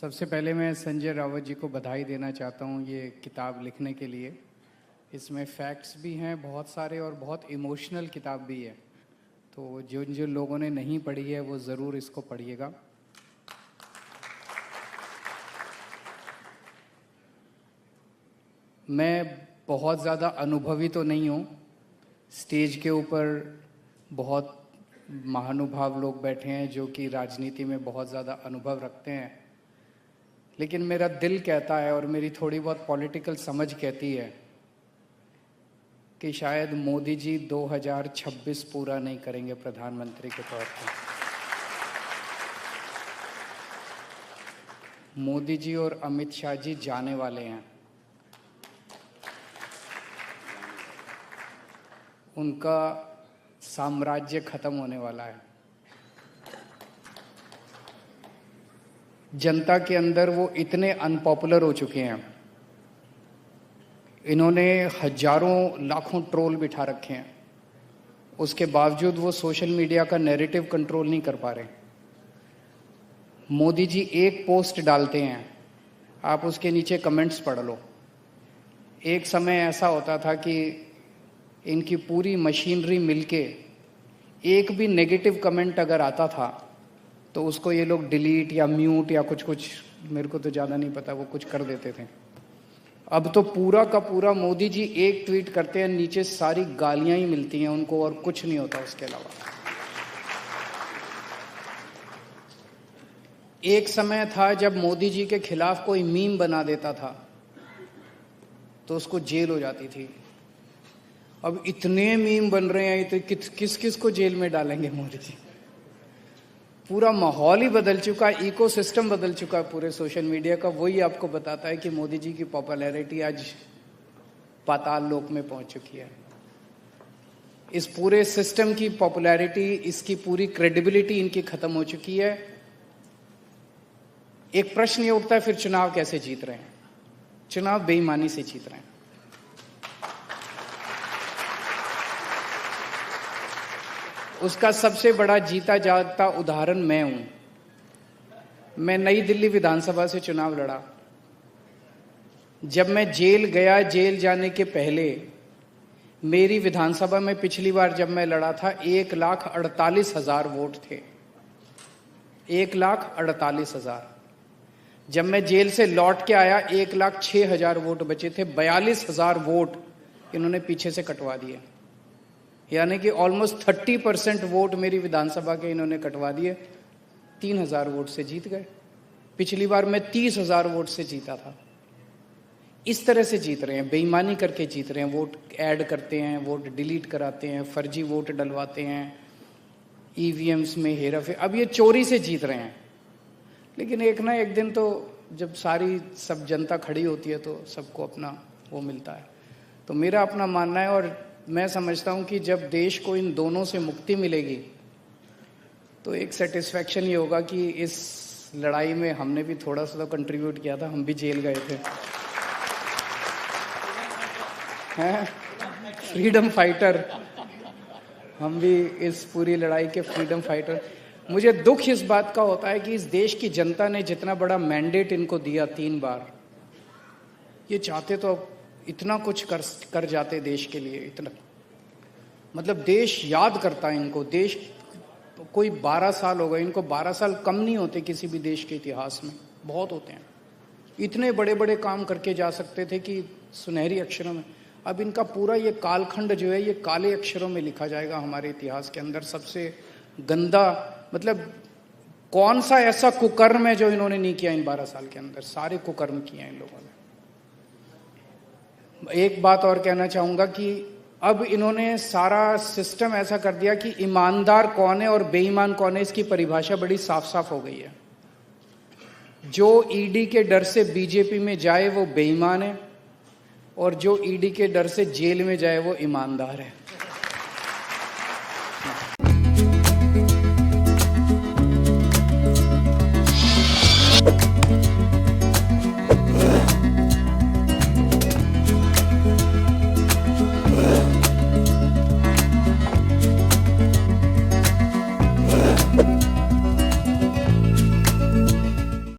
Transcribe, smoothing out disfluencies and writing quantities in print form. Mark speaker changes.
Speaker 1: सबसे पहले मैं संजय रावत जी को बधाई देना चाहता हूँ ये किताब लिखने के लिए। इसमें फैक्ट्स भी हैं बहुत सारे और बहुत इमोशनल किताब भी है, तो जिन जिन लोगों ने नहीं पढ़ी है वो ज़रूर इसको पढ़िएगा। मैं बहुत ज़्यादा अनुभवी तो नहीं हूँ, स्टेज के ऊपर बहुत महानुभाव लोग बैठे हैं जो कि राजनीति में बहुत ज़्यादा अनुभव रखते हैं, लेकिन मेरा दिल कहता है और मेरी थोड़ी बहुत पॉलिटिकल समझ कहती है कि शायद मोदी जी 2026 पूरा नहीं करेंगे प्रधानमंत्री के तौर पर। मोदी जी और अमित शाह जी जाने वाले हैं, उनका साम्राज्य खत्म होने वाला है। जनता के अंदर वो इतने अनपॉपुलर हो चुके हैं, इन्होंने हजारों लाखों ट्रोल बिठा रखे हैं, उसके बावजूद वो सोशल मीडिया का नैरेटिव कंट्रोल नहीं कर पा रहे। मोदी जी एक पोस्ट डालते हैं, आप उसके नीचे कमेंट्स पढ़ लो। एक समय ऐसा होता था कि इनकी पूरी मशीनरी मिलके एक भी नेगेटिव कमेंट अगर आता था तो उसको ये लोग डिलीट या म्यूट या कुछ मेरे को तो ज़्यादा नहीं पता, वो कुछ कर देते थे। अब तो पूरा का पूरा मोदी जी एक ट्वीट करते हैं, नीचे सारी गालियां ही मिलती हैं उनको और कुछ नहीं होता उसके अलावा। एक समय था जब मोदी जी के खिलाफ कोई मीम बना देता था तो उसको जेल हो जाती थी। अब इतने मीम बन रहे हैं तो किस किस को जेल में डालेंगे मोदी जी। पूरा माहौल ही बदल चुका है, इकोसिस्टम बदल चुका है पूरे सोशल मीडिया का। वही आपको बताता है कि मोदी जी की पॉपुलैरिटी आज पाताल लोक में पहुंच चुकी है। इस पूरे सिस्टम की पॉपुलैरिटी, इसकी पूरी क्रेडिबिलिटी इनकी खत्म हो चुकी है। एक प्रश्न ये उठता है, फिर चुनाव कैसे जीत रहे हैं? चुनाव बेईमानी से जीत रहे हैं। उसका सबसे बड़ा जीता जागता उदाहरण मैं हूं। मैं नई दिल्ली विधानसभा से चुनाव लड़ा। जब मैं जेल गया, जेल जाने के पहले मेरी विधानसभा में पिछली बार जब मैं लड़ा था 1,48,000 वोट थे। 1,48,000। जब मैं जेल से लौट के आया 1,06,000 वोट बचे थे। 42,000 वोट इन्होंने पीछे से कटवा दिए, यानी कि ऑलमोस्ट 30% वोट मेरी विधानसभा के इन्होंने कटवा दिए। 3,000 वोट से जीत गए। पिछली बार मैं 30,000 वोट से जीता था। इस तरह से जीत रहे हैं, बेईमानी करके जीत रहे हैं। वोट ऐड करते हैं, वोट डिलीट कराते हैं, फर्जी वोट डलवाते हैं, ईवीएम्स में हेराफेरी। अब ये चोरी से जीत रहे हैं। लेकिन एक ना एक दिन तो जब सब जनता खड़ी होती है तो सबको अपना वो मिलता है। तो मेरा अपना मानना है और मैं समझता हूं कि जब देश को इन दोनों से मुक्ति मिलेगी तो एक सेटिस्फैक्शन ये होगा कि इस लड़ाई में हमने भी थोड़ा सा तो कंट्रीब्यूट किया था। हम भी जेल गए थे, हैं? फ्रीडम फाइटर, हम भी इस पूरी लड़ाई के फ्रीडम फाइटर। मुझे दुख इस बात का होता है कि इस देश की जनता ने जितना बड़ा मैंडेट इनको दिया 3 बार, ये चाहते तो इतना कुछ कर जाते देश के लिए। इतना मतलब देश याद करता है इनको। देश कोई 12 साल हो गए इनको, 12 साल कम नहीं होते किसी भी देश के इतिहास में, बहुत होते हैं। इतने बड़े बड़े काम करके जा सकते थे कि सुनहरी अक्षरों में। अब इनका पूरा ये कालखंड जो है ये काले अक्षरों में लिखा जाएगा हमारे इतिहास के अंदर। सबसे गंदा, मतलब कौन सा ऐसा कुकर्म है जो इन्होंने नहीं किया इन 12 साल के अंदर? सारे कुकर्म किए हैं इन लोगों ने। एक बात और कहना चाहूंगा कि अब इन्होंने सारा सिस्टम ऐसा कर दिया कि ईमानदार कौन है और बेईमान कौन है, इसकी परिभाषा बड़ी साफ साफ हो गई है। जो ईडी के डर से बीजेपी में जाए वो बेईमान है और जो ईडी के डर से जेल में जाए वो ईमानदार है।